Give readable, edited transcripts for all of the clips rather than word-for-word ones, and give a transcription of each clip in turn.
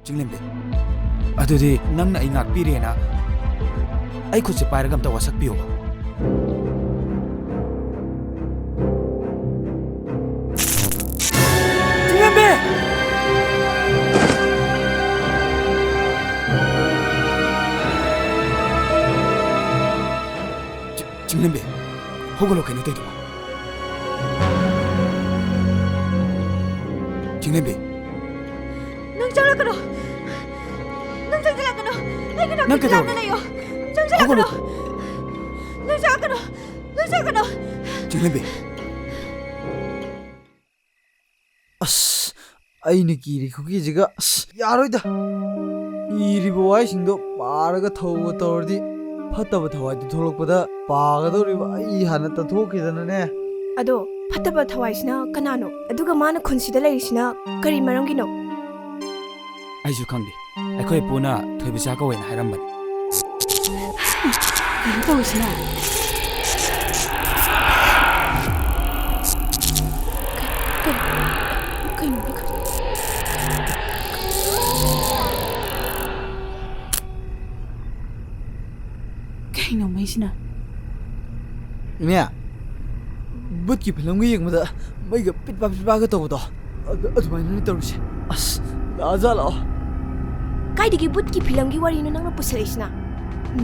ꯆꯤꯡꯂꯦꯝꯕꯤ ꯑꯗꯨꯗꯤ ꯅꯪꯅ ꯑꯩ ꯉꯥꯛꯄꯤꯔꯦꯅ ꯑꯩ ꯈꯨꯠꯁꯦ ꯄꯥꯏꯔꯒ ꯑꯝꯇ ꯋꯥꯁꯛꯄꯤꯌꯨꯕ ꯆꯤꯡꯂꯦꯝꯕꯤ ꯆꯤꯡꯂꯦꯝꯕꯤ ꯍꯧꯒꯠꯂꯣ ꯀꯩꯅꯣ ꯇꯧꯏꯗꯨꯕꯣ ꯆꯤꯡꯂꯦꯝꯕꯤ ꯅꯪ ꯆꯪꯂꯛꯀꯅꯣ ꯅꯪ ꯆꯪꯁꯤꯜꯂꯛꯀꯅꯣ ꯑꯩꯒꯤ ꯅꯥꯛꯇ ꯂꯥꯞꯅ ꯂꯩꯌꯣ ꯆꯪꯁꯤꯜꯂꯛꯀꯅꯣ ꯅꯪ ꯆꯪꯂꯛꯀꯅꯣ ꯅꯪ ꯆꯪꯂꯛꯀꯅꯣ ꯆꯤꯡꯂꯦꯝꯕꯤ ꯑꯁ ꯑꯩꯅ ꯀꯤꯔꯤ ꯈꯨꯀꯤꯁꯤꯒ ꯑꯁ ꯌꯥꯔꯣꯏꯗ ꯏꯔꯤꯕ ꯋꯥꯍꯩꯁꯤꯡꯗꯣ ꯄꯥꯔꯒ ꯊꯧꯕ ꯇꯧꯔꯗꯤ ꯐꯠꯇꯕ ꯊꯋꯥꯏꯗꯨ ꯊꯣꯛꯂꯛꯄꯗ ꯄꯥꯒꯗꯧꯔꯤꯕ ꯑꯩ ꯍꯥꯟꯅ ꯇꯟꯊꯣꯛꯈꯤꯗꯅꯅꯦ ꯑꯗꯣ ꯐꯠꯇꯕ ꯊꯋꯥꯏꯁꯤꯅ ꯀꯅꯥꯅꯣ ꯑꯗꯨꯒ ꯃꯥꯅ ꯈꯨꯟꯁꯤꯗ ꯂꯩꯔꯤꯁꯤꯅ ꯀꯔꯤ ꯃꯔꯝꯒꯤꯅꯣ ꯑꯩꯁꯨ ꯈꯪꯗꯦ ꯑꯩꯈꯣꯏ ꯄꯨꯅ ꯊꯣꯏꯕꯤꯆꯥ ꯀꯧꯋꯦꯅ ꯍꯥꯏꯔꯝꯕꯅꯤ ꯀꯩꯅꯣ ꯇꯧꯔꯤꯁꯤꯅ ꯀꯩꯅꯣ ꯀꯩꯅꯣ ꯃꯩꯁꯤꯅ ꯏꯅꯦ ꯕꯨꯠꯀꯤ ꯐꯤꯂꯝꯒ ꯌꯦꯡꯕꯗ ꯃꯩꯒ ꯄꯤꯠꯄꯥꯒ ꯇꯧꯕꯗꯣ ꯑꯗꯨꯃꯥꯏꯅꯅꯦ ꯇꯧꯔꯤꯁꯦ ꯑꯁ ꯂꯥꯛꯑꯣ ꯀꯥꯏꯗꯒꯤ ꯕꯨꯠꯀꯤ ꯐꯤꯂꯝꯒꯤ ꯋꯥꯔꯤꯅꯣ ꯅꯪꯅ ꯄꯨꯁꯜꯂꯛꯏꯁꯤꯅ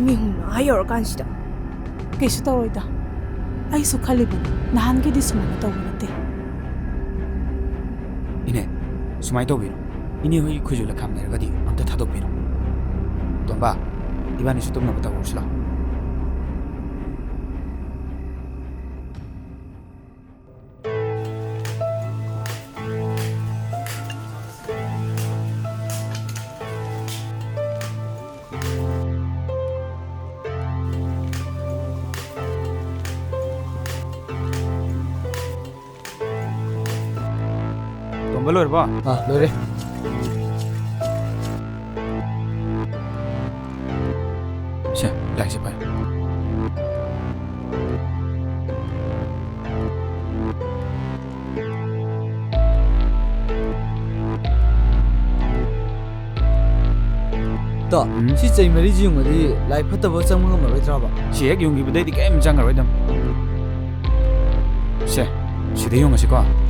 ꯃꯤꯍꯨꯟꯅ ꯌꯧꯔꯀꯥꯟꯁꯤꯗ ꯀꯩꯁꯨ ꯇꯧꯔꯣꯏꯗ ꯑꯩꯁꯨ ꯈꯜꯂꯤꯕꯅꯤ ꯅꯍꯥꯟꯒꯤꯗꯤ ꯁꯨꯃꯥꯏꯅ ꯇꯧꯕ ꯅꯠꯇꯦ ꯏꯅꯦ ꯁꯨꯃꯥꯏꯅ ꯇꯧꯕꯤꯔꯣ ꯏꯅꯦ ꯍꯣꯏꯒꯤ ꯈꯨꯖꯨ ꯂꯩꯈꯥꯝꯅꯔꯒꯗꯤ ꯑꯝꯇ ꯊꯥꯗꯣꯛꯄꯤꯔꯣ ꯇꯣꯝꯕ 이반이수 똥나무 타고 오시라. 똥발로 해봐. 아, 노래. 자, 라이즈 봐요. 또, 시제 메리지 용어디 라이프터 버스 먹은 거 말이더라. 시액 용기부대디 게임 장가로 해담. 시, 시대 용어시고.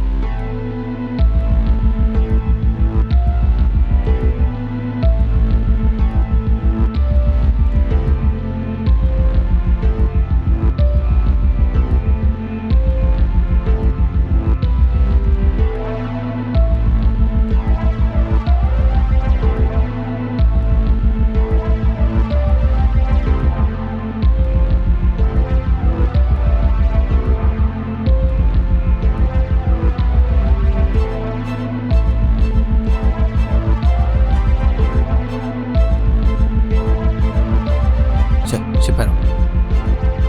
시파로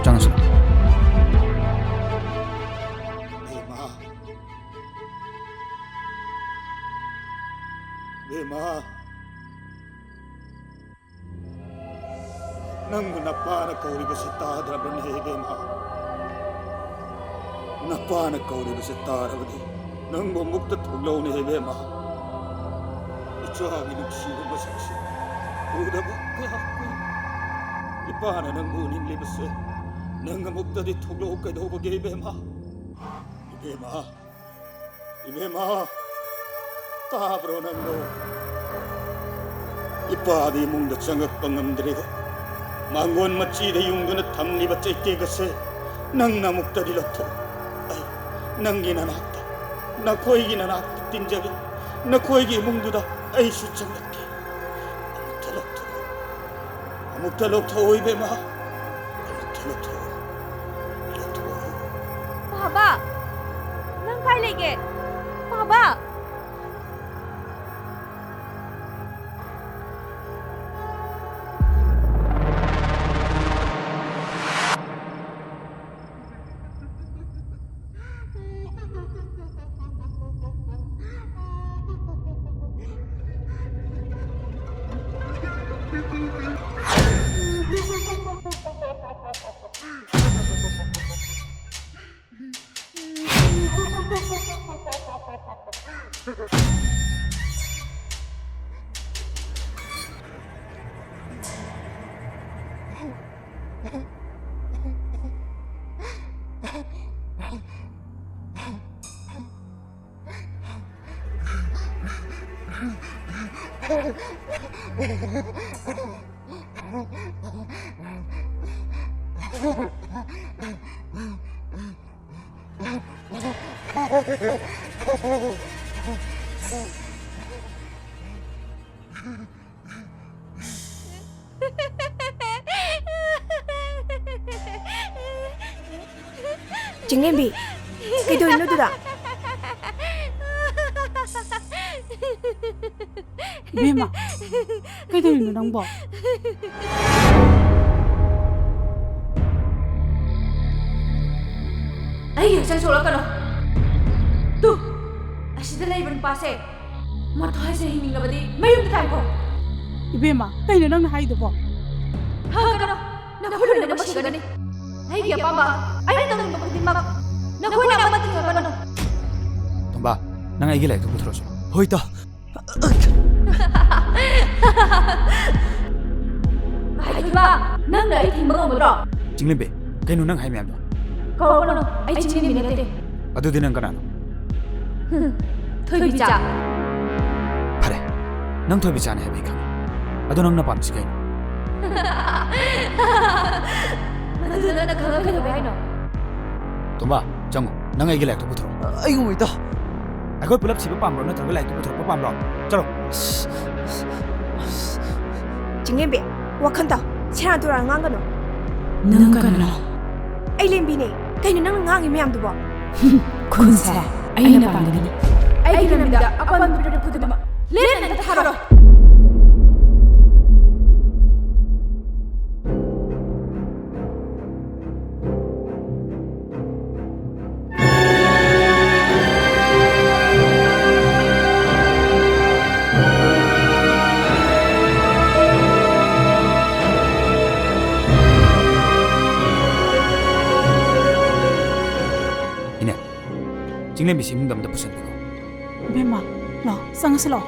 장수 Bema Nangu napana kauri basita draban he Bema Napana kauri basita ravadi Nangu mukta thuglaune he Bema Ichaha ginuksi basaksi Uda bakya Ipana nangu ninli base Nangu mukta di thuglau kai do bage Bema Bema Tabro nangu Ipadi mungda changak pangamdrega Mangon machida yungduna thamni bachai tegase Nang namukta dilatho Ay nangi nanakta Nakoigi nanakta tinjage Nakoigi mungduda ay su changakke Amukta lokto oi bema Amukta lokto Baba Nang kai lege Baba 징냄비 그이도있노 두다 이베마 그이도있노 낭보 ꯑꯩ ꯍꯛꯆꯥꯡ ꯁꯣꯛꯂꯛꯀꯅꯣ two ꯑꯁꯤꯗ ꯂꯩꯕ ꯅꯨꯄꯥꯁꯦ ꯃꯊ꯭ꯋꯥꯏꯁꯦ ꯍꯤꯡꯅꯤꯡꯉꯕꯗꯤ ꯃꯌꯨꯝꯗ ꯇꯥꯏꯀꯣ 이베마 그이노 낭나 하이도보 ꯍꯥꯏꯒꯅꯣ ꯅꯈꯣꯏ ꯂꯣꯏꯅꯃꯛ ꯁꯤꯒꯅꯤ ꯑꯩꯒꯤ ꯑꯄꯥꯝꯕ ꯑꯩꯅ ꯇꯧꯅꯤꯡꯕ ꯈꯨꯗꯤꯡꯃꯛ ꯅꯈꯣꯏꯅ ꯑꯃꯠꯇ ꯊꯣꯛꯒꯅꯨ ꯇꯣꯝꯕ ꯅꯪ ꯑꯩꯒꯤ ꯂꯥꯏꯔꯤꯛꯇꯣ ꯄꯨꯊꯣꯔꯛꯑꯣ ꯍꯣꯏ ꯏꯇꯥꯎ ꯍꯥꯏꯊꯣꯏꯕ ꯅꯪꯅ ꯑꯩ ꯊꯤꯡꯕ ꯉꯝꯒꯗ꯭ꯔꯣ ꯆꯤꯡꯂꯦꯝꯕꯤ ꯀꯩꯅꯣ ꯅꯪ ꯍꯥꯏ ꯃꯌꯥꯝꯗꯣ ꯀꯧꯔꯛꯀꯅꯣ ꯑꯩ ꯆꯤꯡꯂꯦꯝꯕꯤ ꯅꯠꯇꯦ ꯑꯗꯨꯗꯤ ꯅꯪ ꯀꯅꯥꯅꯣ ꯊꯣꯏꯕꯤꯆꯥ ꯐꯔꯦ ꯅꯪ ꯊꯣꯏꯕꯤꯆꯥꯅꯦ ꯍꯥꯏꯕ ꯑꯩ ꯈꯪꯉꯦ ꯑꯗꯣ ꯅꯪꯅ ꯄꯥꯝꯃꯤꯁꯤ ꯀꯩꯅꯣ ꯑꯗꯨ ꯅꯪꯅ ꯈꯪꯉ ꯀꯩꯗꯧꯋꯦ ꯍꯥꯏꯅꯣ ꯇꯣꯝꯕ ꯆꯪꯉꯣ ꯅꯪ ꯑꯩꯒꯤ ꯂꯥꯏꯔꯤꯛꯇꯣ ꯄꯨꯊꯣꯔꯛꯑꯣ ꯑꯩꯒꯨꯝꯕ ꯏꯇꯥꯎ ꯑꯩꯈꯣꯏ ꯄꯨꯂꯞ ꯁꯤꯕ ꯄꯥꯝꯕ꯭ꯔꯣ ꯅꯠꯇ꯭ꯔꯒ ꯂꯥꯏꯔꯤꯛꯇꯣ ꯄꯨꯊꯣꯔꯛꯄ ꯄꯥꯝꯕ꯭ꯔꯣ ꯆꯠꯂꯣ 징냄비 ꯋꯥꯈꯟ ꯇꯥꯎ ꯁꯦꯔꯥꯟ ꯇꯨꯔꯥꯟ ꯉꯥꯡꯒꯅꯨ ꯅꯪ ꯀꯅꯥꯅꯣ ꯑꯩ ꯂꯦꯝꯕꯤꯅꯦ ꯀꯩꯅꯣ ꯅꯪꯅ ꯉꯥꯡꯉꯤ ꯃꯌꯥꯝꯗꯨꯕꯣ ꯈꯨꯟꯁꯦ ꯑꯩꯅ ꯄꯥꯝꯒꯅꯤ ꯑꯩꯒꯤ ꯂꯝꯕꯤꯗ ꯑꯄꯟꯕ ꯄꯤꯔꯛꯄ ꯈꯨꯗꯤꯡꯃꯛ ꯂꯦꯞꯅ ꯊꯥꯔꯣ ꯆꯤꯡꯂꯦꯝꯕꯤ ꯁꯤ ꯏꯃꯨꯡꯗ ꯑꯝꯇ ꯄꯨꯁꯤꯟꯕꯤꯈꯣ 이베마 너 쌍스러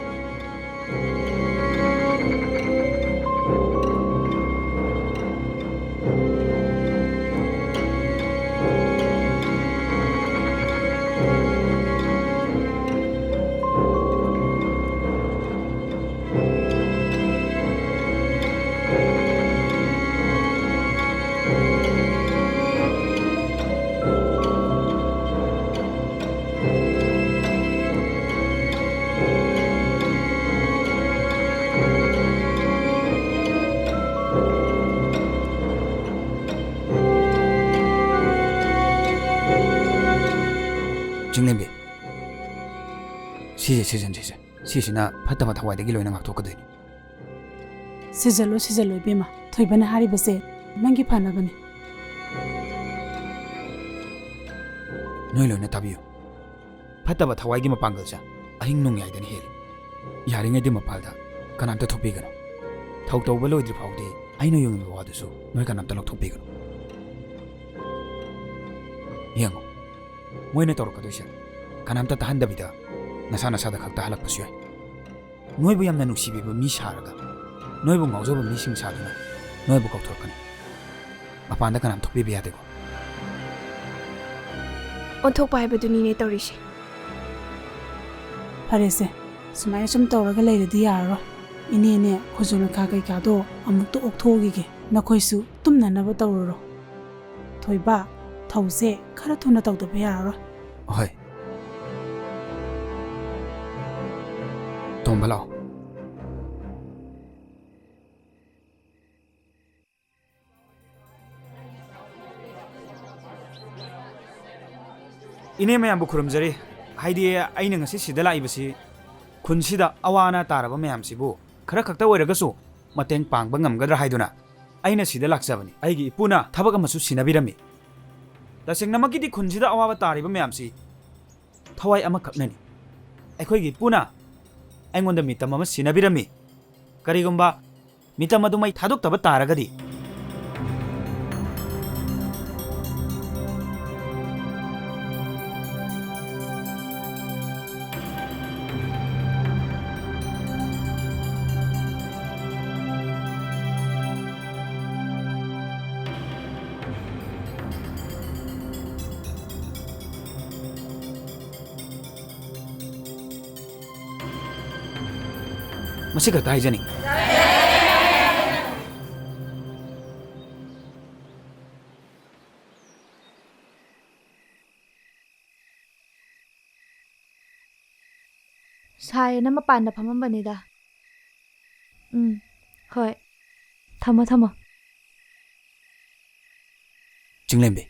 ꯆꯤꯡꯂꯦꯝꯕꯤ ꯁꯤꯁꯦ ꯁꯤꯖꯟꯁꯤꯁꯦ ꯁꯤꯁꯤꯅ ꯐꯠꯇꯕ ꯊꯋꯥꯏꯗꯒꯤ ꯂꯣꯏꯅ ꯉꯥꯛꯊꯣꯛꯀꯗꯣꯏꯅꯤ 시절로 이베마 토이바나 하리버세 ꯅꯪꯒꯤ ꯐꯅꯕꯅꯤ ꯅꯣꯏ ꯂꯣꯏꯅ ꯇꯥꯕꯤꯌꯨ ꯐꯠꯇꯕ ꯊꯋꯥꯏꯒꯤ ꯃꯄꯥꯡꯒꯜꯁꯦ ꯑꯍꯤꯡ ꯅꯣꯡꯌꯥꯏꯗꯅ ꯍꯦꯜꯂꯤ ꯌꯥꯔꯤꯉꯩꯗꯤ ꯃꯄꯥꯜꯗ ꯀꯅꯥꯝꯇ ꯊꯣꯛꯄꯤꯒꯅꯨ ꯊꯧ ꯇꯧꯕ ꯂꯣꯏꯗ꯭ꯔꯤ ꯐꯥꯎꯗꯤ ꯑꯩꯅ ꯌꯣꯡꯉꯤꯕ ꯋꯥꯗꯨꯁꯨ ꯅꯣꯏ ꯀꯅꯥꯝꯇ ꯂꯧꯊꯣꯛꯄꯤꯒꯅꯨ ꯌꯦꯡꯉꯣ ꯃꯣꯏꯅ ꯇꯧꯔꯛꯀꯗꯣꯏꯁꯦ ꯀꯅꯥꯝꯇ ꯇꯥꯍꯟꯗꯕꯤꯗ ꯅꯁꯥ ꯅꯁꯥꯗ ꯈꯛꯇ ꯍꯜꯂꯛꯄꯁꯨ ꯌꯥꯏ ꯅꯣꯏꯕꯨ ꯌꯥꯝꯅ ꯅꯨꯡꯁꯤꯕꯤꯕ ꯃꯤ ꯁꯥꯔꯒ ꯅꯣꯏꯕꯨ ꯉꯥꯎꯖꯕ ꯃꯤꯁꯤꯡ ꯁꯥꯗꯨꯅ ꯅꯣꯏꯕꯨ ꯀꯧꯊꯣꯔꯛꯀꯅꯤ ꯃꯄꯥꯟꯗ ꯀꯅꯥꯝ ꯊꯣꯛꯄꯤꯕ ꯌꯥꯗꯦꯀꯣ ꯑꯣꯟꯊꯣꯛꯄ ꯍꯥꯏꯕꯗꯨꯅꯤꯅꯦ ꯇꯧꯔꯤꯁꯦ ꯐꯔꯦꯁꯦ ꯁꯨꯃꯥꯏꯅ ꯁꯨꯝ ꯇꯧꯔꯒ ꯂꯩꯔꯗꯤ ꯌꯥꯔꯔꯣꯏ 이네네 고조나카 그이가도 아무것도 옥토오기게 너코이수 tum나나버 떠오르러 토이바 타우세 카라토나 떠도 배야라 ꯍꯣꯏ ꯇꯣꯝꯕ ꯂꯥꯛꯑꯣ ꯏꯅꯦ ꯃꯌꯥꯝꯕꯨ ꯈꯨꯔꯨꯝꯖꯔꯤ ꯍꯥꯏꯗꯤ ꯑꯩꯅ ꯉꯁꯤ ꯁꯤꯗ ꯂꯥꯛꯏꯕꯁꯤ ꯈꯨꯟꯁꯤꯗ ꯑꯋꯥ ꯑꯅꯥ ꯇꯥꯔꯕ ꯃꯌꯥꯝꯁꯤꯕꯨ ꯈꯔ ꯈꯛꯇ ꯑꯣꯏꯔꯒꯁꯨ ꯃꯇꯦꯡ ꯄꯥꯡꯕ ꯉꯝꯒꯗ꯭ꯔꯥ ꯍꯥꯏꯗꯨꯅ ꯑꯩꯅ ꯁꯤꯗ ꯂꯥꯛꯆꯕꯅꯤ ꯑꯩꯒꯤ ꯏꯄꯨꯅ ꯊꯕꯛ ꯑꯃꯁꯨ ꯁꯤꯟꯅꯕꯤꯔꯝꯃꯤ ꯇꯁꯦꯡꯅꯃꯛꯀꯤꯗꯤ ꯈꯨꯟꯁꯤꯗ ꯑꯋꯥꯕ ꯇꯥꯔꯤꯕ ꯃꯌꯥꯝꯁꯤ ꯊꯋꯥꯏ ꯑꯃꯈꯛꯅꯅꯤ ꯑꯩꯈꯣꯏꯒꯤ ꯏꯄꯨꯅ ꯑꯩꯉꯣꯟꯗ ꯃꯤꯇꯝ ꯑꯃ ꯁꯤꯟꯅꯕꯤꯔꯝꯃꯤ ꯀꯔꯤꯒꯨꯝꯕ ꯃꯤꯇꯝ ꯑꯗꯨ ꯃꯩ ꯊꯥꯗꯣꯛꯇꯕ ꯇꯥꯔꯒꯗꯤ ꯃꯁꯤ ꯈꯛꯇ ꯍꯥꯏꯖꯅꯤꯡꯉꯤ ꯁꯥꯏꯌꯦꯅ ꯃꯄꯥꯟꯗ ꯐꯝꯃꯝꯕꯅꯤꯗ. ꯍꯣꯏ. ꯊꯝꯃꯣ. ꯆꯤꯡꯂꯦꯝꯕꯤ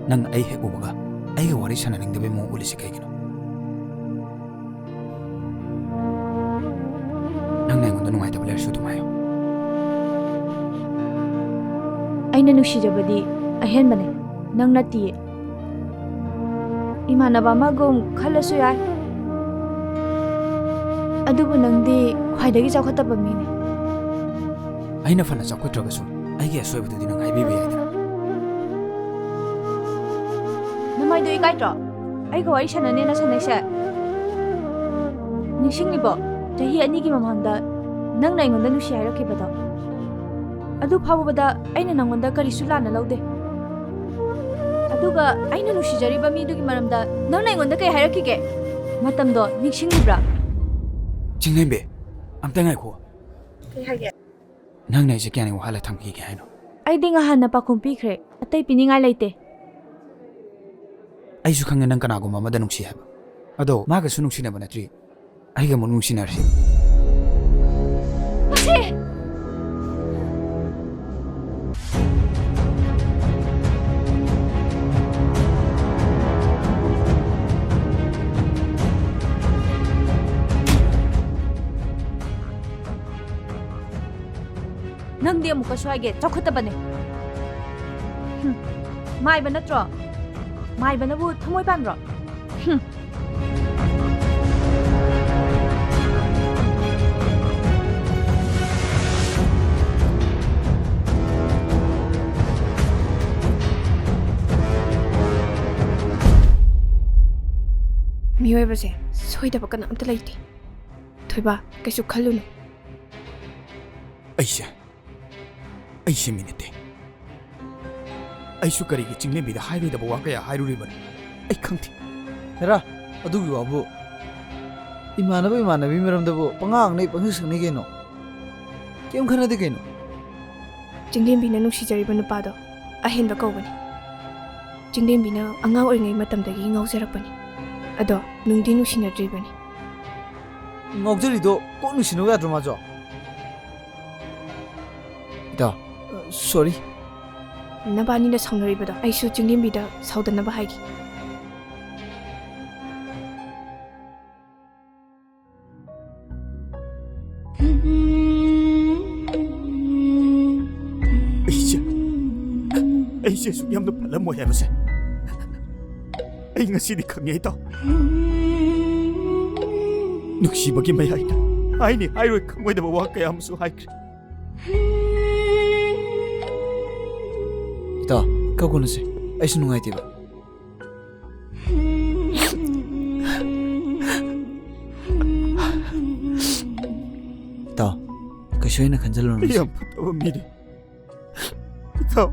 ꯅꯪ ꯑꯩ ꯍꯦꯛ ꯎꯕꯒ ꯑꯩꯒ ꯋꯥꯔꯤ ꯁꯥꯟꯅꯅꯤꯡꯗꯕꯩ ꯃꯑꯣꯡ ꯎꯠꯂꯤꯁꯤ ꯀꯩꯒꯤꯅꯣ? ꯅꯪꯅ ꯑꯩꯉꯣꯟꯗ ꯅꯨꯡꯉꯥꯏꯇꯕ ꯂꯩꯔꯁꯨ ꯑꯗꯨꯝ ꯍꯥꯏꯌꯣ. ꯑꯩꯅ ꯅꯨꯡꯁꯤꯖꯕꯗꯤ ꯑꯍꯦꯟꯕꯅꯦ, ꯅꯪ ꯅꯠꯇꯤꯌꯦ. 이만나봐 아마금 칼라수 야이. ꯑꯗꯨꯕꯨ ꯅꯪꯗꯤ ꯈ꯭ꯋꯥꯏꯗꯒꯤ ꯆꯥꯎꯈꯠꯇꯕ ꯃꯤꯅꯤ. ꯑꯩꯅ ꯐꯅ ꯆꯥꯎꯈꯠꯇ꯭ꯔꯒꯁꯨ ꯑꯩꯒꯤ ꯑꯁꯣꯏꯕꯗꯨꯗꯤ ꯅꯪ ꯍꯥꯏꯕꯤꯕ ꯌꯥꯏꯗꯅ. ꯅꯃꯥꯏꯗꯣ ꯏꯀꯥꯏꯗ꯭ꯔꯣ? ꯑꯩꯒ ꯋꯥꯔꯤ ꯁꯥꯟꯅꯅꯦꯅ ꯁꯥꯟꯅꯩꯁꯦ. ꯅꯤꯡꯁꯤꯡꯂꯤꯕꯣ? ꯆꯍꯤ 2ꯒꯤ ꯃꯃꯥꯡꯗ ꯅꯪꯅ ꯑꯩꯉꯣꯟꯗ ꯅꯨꯡꯁꯤ ꯍꯥꯏꯔꯛꯈꯤꯕꯗꯣ. ꯑꯗꯨ ꯐꯥꯎꯕꯗ ꯑꯩꯅ ꯅꯪꯉꯣꯟꯗ ꯀꯔꯤꯁꯨ ꯂꯥꯟꯅ ꯂꯧꯗꯦ. ꯑꯗꯨꯒ ꯑꯩꯅ ꯅꯨꯡꯁꯤꯖꯔꯤꯕ ꯃꯤꯗꯨꯒꯤ ꯃꯔꯝꯗ ꯅꯪꯅ ꯑꯩꯉꯣꯟꯗ ꯀꯩ ꯍꯥꯏꯔꯛꯈꯤꯒꯦ? ꯃꯇꯝꯗꯣ ꯅꯤꯡꯁꯤꯡꯂꯤꯕ꯭ꯔꯥ? ꯆꯤꯡꯂꯦꯝꯕꯤ ꯑꯝꯇ ꯉꯥꯏꯈꯣ. ꯀꯩ ꯍꯥꯏꯒꯦ? ꯅꯪꯅ ꯑꯩꯁꯦ ꯀꯌꯥꯅꯤ ꯋꯥꯍꯜꯂ ꯊꯝꯈꯤꯒꯦ ꯍꯥꯏꯅꯣ? ꯑꯩꯗꯤ ꯉꯍꯥꯟꯅ ꯄꯥꯎꯈꯨꯝ ꯄꯤꯈ꯭ꯔꯦ. ꯑꯇꯩ ꯄꯤꯅꯤꯡꯉꯥꯏ ꯂꯩꯇꯦ. ꯑꯩꯁꯨ ꯈꯪꯉꯦ ꯅꯪ ꯀꯅꯥꯒꯨꯝꯕ ꯑꯃꯗ ꯅꯨꯡꯁꯤ ꯍꯥꯏꯕ. ꯑꯗꯣ ꯃꯥꯒꯁꯨ ꯅꯨꯡꯁꯤꯅꯕ ꯅꯠꯇ꯭ꯔꯤ. ꯑꯩꯒ ꯑꯃꯨꯛ ꯅꯨꯡꯁꯤꯅꯔꯁꯤ. ꯃꯁꯤ! ꯅꯪꯗꯤ ꯑꯃꯨꯛꯀꯁꯨ ꯍꯥꯏꯒꯦ ꯆꯥꯎꯈꯠꯇꯕꯅꯦ. ꯃꯥꯏꯕ ꯅꯠꯇ꯭ꯔꯣ? ꯃꯥꯏꯕꯅꯕꯨ ꯊꯃꯣꯏ ꯄꯥꯟꯕ꯭ꯔꯣ? 미워해보세. 소이다바 ꯀꯅꯥ ꯑꯝꯇ ꯂꯩꯇꯦ. ꯊꯣꯏꯕ ꯀꯩꯁꯨ ꯈꯜꯂꯨꯅꯨ. ꯑꯩꯁꯦ ꯃꯤ ꯅꯠꯇꯦ. ꯑꯩꯁꯨ ꯀꯔꯤꯒꯤ ꯆꯤꯡꯂꯦꯝꯕꯤꯗ ꯍꯥꯏꯔꯣꯏꯗꯕ ꯋꯥ ꯀꯌꯥ ꯍꯥꯏꯔꯨꯔꯤꯕꯅꯣ ꯑꯩ ꯈꯪꯗꯦ. ꯍꯦꯔꯥ ꯑꯗꯨꯒꯤ ꯋꯥꯕꯨ ꯏꯃꯥꯟꯅꯕꯤ ꯃꯔꯝꯗꯕꯨ ꯄꯉꯥꯡꯅꯩ ꯄꯪꯁꯛꯅꯩ ꯀꯩꯅꯣ? ꯀꯩꯝ ꯈꯟꯅꯗꯦ ꯀꯩꯅꯣ? ꯆꯤꯡꯂꯦꯝꯕꯤꯅ ꯅꯨꯡꯁꯤꯖꯔꯤꯕ ꯅꯨꯄꯥꯗꯣ ꯑꯍꯦꯟꯕ ꯀꯧꯕꯅꯤ. ꯆꯤꯡꯂꯦꯝꯕꯤꯅ ꯑꯉꯥꯡ ꯑꯣꯏꯔꯤꯉꯩ ꯃꯇꯝꯗꯒꯤ ꯉꯥꯎꯖꯔꯛꯄꯅꯤ. ꯑꯗꯣ ꯅꯨꯡꯗꯤ ꯅꯨꯡꯁꯤꯅꯗ꯭ꯔꯤꯕꯅꯤ. ꯉꯥꯎꯖꯔꯤꯗꯣ ꯀꯣꯛ ꯅꯨꯡꯁꯤꯅꯧ ꯌꯥꯗ꯭ꯔꯣ ꯃꯥꯖꯣ? ꯏꯇꯥꯎ ꯁꯣꯔꯤ. ꯅꯕꯥꯅꯤꯅ ꯁꯥꯎꯅꯔꯤꯕꯗꯣ ꯑꯩꯁꯨ ꯆꯤꯡꯂꯦꯝꯕꯤꯗ ꯁꯥꯎꯗꯅꯕ ꯍꯥꯏꯒꯦ. ꯑꯩꯁꯦ ꯁꯨꯛ ꯌꯥꯝꯅ ꯐꯠꯂꯝꯃꯣꯏ ꯍꯥꯏꯕꯁꯦ ꯑꯩ ꯉꯁꯤꯗꯤ ꯈꯪꯉꯦ ꯏꯇꯥꯎ. ꯅꯨꯡꯁꯤꯕꯒꯤ ꯃꯌꯥꯏꯗ ꯍꯥꯏꯅꯤ ꯍꯥꯏꯔꯣꯏ ꯈꯪꯉꯣꯏꯗꯕ ꯋꯥ ꯀꯌꯥ ꯑꯃꯁꯨ ꯍꯥꯏꯈ꯭ꯔꯦ. ꯏꯇꯥꯎ ꯀꯞꯀꯅꯨꯁꯦ. ꯑꯩꯁꯨ ꯅꯨꯡꯉꯥꯏꯇꯦꯕ. ꯏꯇꯥꯎ ꯀꯩꯁꯨ ꯍꯦꯟꯅ ꯈꯟꯖꯜꯂꯨꯅꯨ. ꯌꯥꯝ ꯐꯠꯇꯕ ꯃꯤꯅꯤ ꯏꯇꯥꯎ.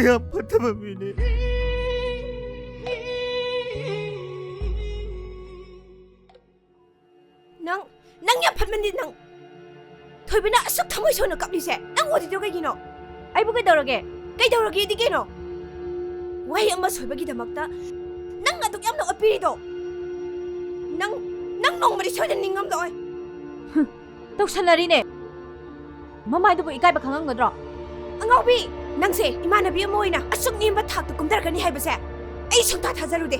ꯌꯥꯝ ꯐꯠꯇꯕ ꯃꯤꯅꯤ. ꯅꯪ ꯌꯥꯝ ꯐꯠꯃꯟꯗꯦ ꯅꯪ. ꯊꯣꯏꯕꯅ ꯑꯁꯨꯛ ꯊꯃꯣꯏ ꯁꯣꯛꯅ ꯀꯞꯂꯤꯁꯦ ꯅꯪ ꯑꯣꯏꯔꯤꯗꯣ ꯀꯩꯒꯤꯅꯣ? ꯑꯩꯕꯨ ꯀꯩꯗꯧꯔꯒꯦ? ꯀꯩꯗꯧꯔꯒꯦꯗꯤ ꯀꯩꯅꯣ? ꯋꯥꯍꯩ ꯑꯃ ꯁꯣꯏꯕꯒꯤꯗꯃꯛꯇ ꯅꯪ ꯑꯗꯨꯛ ꯌꯥꯝꯅ ꯑꯣꯠꯄꯤꯔꯤꯗꯣ. ꯅꯪ ꯅꯣꯡꯃꯗꯤ ꯁꯣꯏꯗꯅ ꯅꯤꯡꯉꯝꯂꯣꯏ. ꯇꯧꯁꯟꯅꯔꯤꯅꯦ. ꯃꯃꯥꯏꯗꯨꯕꯨ ꯏꯀꯥꯏꯕ ꯈꯪꯉꯝꯒꯗ꯭ꯔꯣ? ꯑꯉꯥꯎꯕꯤ, ꯅꯪꯁꯦ ꯏꯃꯥꯟꯅꯕꯤ ꯑꯃ ꯑꯣꯏꯅ ꯑꯁꯨꯛ ꯅꯦꯝꯕ ꯊꯥꯛꯇ ꯀꯨꯝꯊꯔꯛꯀꯅꯤ ꯍꯥꯏꯕꯁꯦ ꯑꯩ ꯁꯨꯡꯊꯥ ꯊꯥꯖꯔꯨꯗꯦ.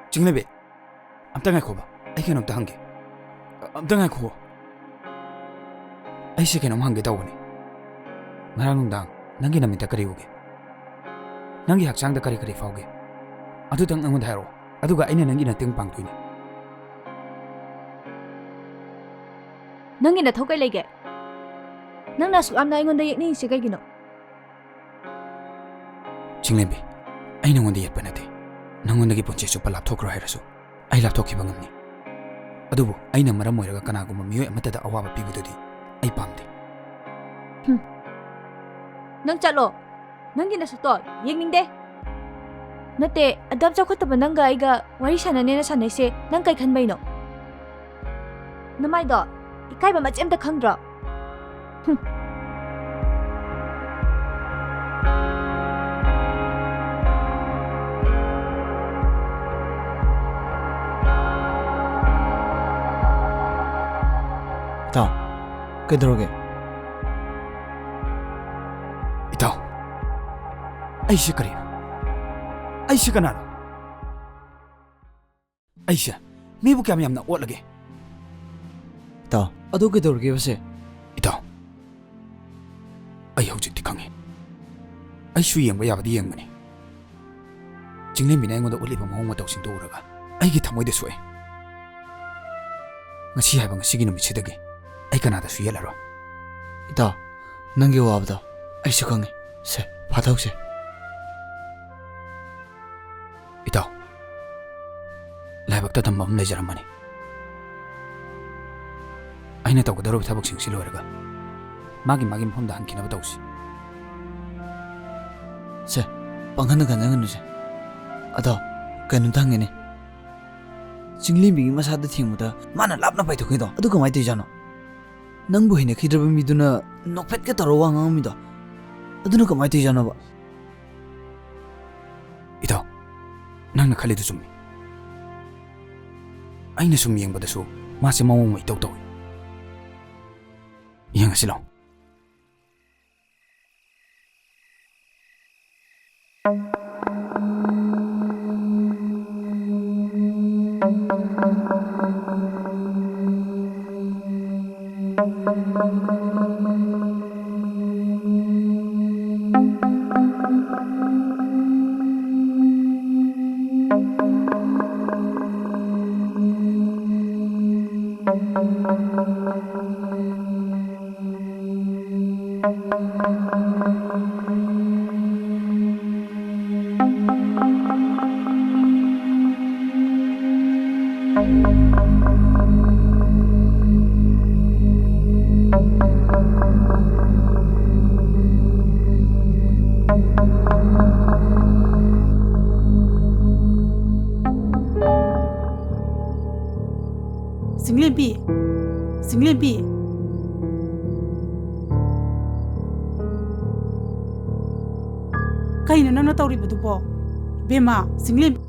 ꯆꯤꯡꯂꯦꯝꯕꯤ ꯑꯝꯇ ꯉꯥꯏꯈꯣꯕ. ꯑꯩ ꯀꯩꯅꯣꯝꯇ ꯍꯪꯒꯦ. ꯑꯝꯇ ꯉꯥꯏꯈꯣ. ꯑꯩꯁꯦ ꯀꯩꯅꯣꯝ ꯍꯪꯒꯦ ꯇꯧꯕꯅꯤ. ꯉꯔꯥꯡ ꯅꯨꯡꯗꯥꯡ ꯅꯪꯒꯤ ꯅꯃꯤꯠꯇ ꯀꯔꯤ ꯎꯒꯦ? ꯅꯪꯒꯤ ꯍꯛꯆꯥꯡꯗ ꯀꯔꯤ ꯐꯥꯎꯒꯦ? ꯑꯗꯨꯇꯪ ꯑꯩꯉꯣꯟꯗ ꯍꯥꯏꯔꯛꯑꯣ. ꯑꯗꯨꯒ ꯑꯩꯅ ꯅꯪꯒꯤ ꯃꯇꯦꯡ ꯄꯥꯡꯗꯣꯏꯅꯤ. ꯅꯪꯒꯤ ꯅꯊꯧ ꯀꯩ ꯂꯩꯒꯦ? ꯅꯪꯅ ꯑꯁꯨꯛ ꯌꯥꯝꯅ ꯑꯩꯉꯣꯟꯗ ꯌꯦꯛꯅꯤꯡꯉꯤꯁꯦ ꯀꯩꯒꯤꯅꯣ? ꯆꯤꯡꯂꯦꯝꯕꯤ ꯑꯩ ꯅꯉꯣꯟꯗ ꯌꯦꯠꯄ ꯅꯠꯇꯦ ꯅꯉꯣꯟꯗꯒꯤ ꯄꯨꯟꯁꯤ ꯆꯨꯞꯄ ꯂꯥꯞꯊꯣꯛꯈ꯭ꯔꯣ ꯍꯥꯏꯔꯁꯨ ꯑꯩ ꯂꯥꯞꯊꯣꯛꯈꯤꯕ ꯉꯝꯅꯤ ꯑꯗꯨꯕꯨ ꯑꯩꯅ ꯃꯔꯝ ꯑꯣꯏꯔꯒ ꯀꯅꯥꯒꯨꯝꯕ ꯃꯤꯑꯣꯏ ꯑꯃꯠꯇꯗ ꯑꯋꯥꯕ ꯄꯤꯕꯗꯨꯗꯤ ꯑꯩ ꯄꯥꯝꯗꯦ ꯅꯪ ꯆꯠꯂꯣ ꯅꯪꯒꯤ ꯅꯁꯛꯇꯣ ꯌꯦꯡꯅꯤꯡꯗꯦ ꯅꯠꯇꯦ ꯑꯗꯨꯝ ꯆꯥꯎꯈꯠꯇꯕ ꯅꯪꯒ ꯑꯩꯒ ꯋꯥꯔꯤ ꯁꯥꯟꯅꯅꯦꯅ ꯁꯥꯟꯅꯩꯁꯦ ꯅꯪ ꯀꯩ ꯈꯟꯕꯩꯅꯣ ꯅꯃꯥꯏꯗꯣ ꯏꯀꯥꯏꯕ ꯃꯆꯦ ꯑꯝꯇ ꯈꯪꯗ꯭ꯔꯣ ꯏꯇꯥꯎ ꯀꯩꯗꯧꯔꯒꯦ ꯏꯇꯥꯎ ꯑꯩꯁꯦ ꯀꯔꯤꯅꯣ ꯑꯩꯁꯦ ꯀꯅꯥꯅꯣ ꯑꯩꯁꯦ ꯃꯤꯕꯨ ꯀꯌꯥꯝ ꯌꯥꯝꯅ ꯑꯣꯠꯂꯒꯦ ꯏꯇꯥꯎ ꯑꯗꯨ ꯀꯩꯗꯧꯔꯒꯦ ꯕꯁꯦ ꯏꯇꯥꯎ ꯑꯩ ꯍꯧꯖꯤꯛꯇꯤ ꯈꯪꯉꯦ ꯑꯩꯁꯨ ꯌꯦꯡꯕ ꯌꯥꯕꯗꯤ ꯌꯦꯡꯕꯅꯤ ꯆꯤꯡꯂꯦꯝꯕꯤꯅ ꯑꯩꯉꯣꯟꯗ ꯎꯠꯂꯤꯕ ꯃꯑꯣꯡ ꯃꯇꯧꯁꯤꯡꯗꯨ ꯎꯔꯒ ꯑꯩꯒꯤ ꯊꯃꯣꯏꯗ ꯁꯣꯛꯑꯦ ꯉꯁꯤ ꯍꯥꯏꯕ ꯉꯁꯤꯒꯤ ꯅꯨꯃꯤꯠꯁꯤꯗꯒꯤ ꯑꯩ ꯀꯅꯥꯗꯁꯨ ꯌꯦꯠꯂꯔꯣꯏ ꯏꯇꯥꯎ ꯅꯪꯒꯤ ꯋꯥꯕꯗꯣ ꯑꯩꯁꯨ ꯈꯪꯉꯤ ꯁꯦ ꯐꯥꯊꯧꯁꯦ ꯏꯇꯥꯎ ꯂꯥꯏꯕꯛꯇ ꯇꯝꯕ ꯑꯃ ꯂꯩꯖꯔꯝꯃꯅꯤ ꯑꯩꯅ ꯇꯧꯒꯗꯧꯔꯤꯕ ꯊꯕꯛꯁꯤꯡꯁꯤ ꯂꯣꯏꯔꯒ ꯃꯥꯒꯤ ꯃꯐꯝꯗ ꯍꯟꯈꯤꯅꯕ ꯇꯧꯁꯤ ꯁꯦ ꯄꯥꯡꯈꯟꯗ ꯈꯟꯖꯒꯅꯨꯁꯦ ꯑꯗꯣ ꯀꯩꯅꯣꯝꯇ ꯍꯪꯒꯦꯅꯦ ꯆꯤꯡꯂꯦꯝꯕꯤꯒꯤ ꯃꯁꯥꯗ ꯊꯦꯡꯕꯗ ꯃꯥꯅ ꯂꯥꯞꯅ ꯄꯥꯏꯊꯣꯛꯈꯤꯗꯣ ꯑꯗꯨ ꯀꯃꯥꯏꯅ ꯇꯧꯔꯤꯖꯥꯠꯅꯣ ꯅꯪꯕꯨ ꯍꯩꯅꯈꯤꯗ꯭ꯔꯕ ꯃꯤꯗꯨꯅ ꯅꯣꯛꯐꯦꯠꯀ ꯇꯧꯔ ꯋꯥ ꯉꯥꯡꯉꯝꯃꯤꯗꯣ ꯑꯗꯨꯅ ꯀꯃꯥꯏꯅ ꯇꯧꯔꯤꯖꯥꯠꯅꯣꯕ ꯏꯇꯥꯎ ꯅꯪꯅ ꯈꯜꯂꯤꯗꯨ ꯆꯨꯝꯃꯤ ꯑꯩꯅ ꯁꯨꯝ ꯌꯦꯡꯕꯗꯁꯨ ꯃꯥꯁꯦ ꯃꯑꯣꯡ ꯑꯃ ꯏꯇꯧ ꯇꯧꯏ ꯌꯦꯡꯉꯁꯤ ꯂꯥꯎ ꯆꯤꯡꯂꯦꯝꯕꯤ ꯆꯤꯡꯂꯦꯝꯕꯤ ꯀꯩꯅꯣ ꯅꯪꯅ ꯇꯧꯔꯤꯕꯗꯨꯕꯣ ꯕꯦꯝꯃ ꯆꯤꯡꯂꯦꯝꯕꯤ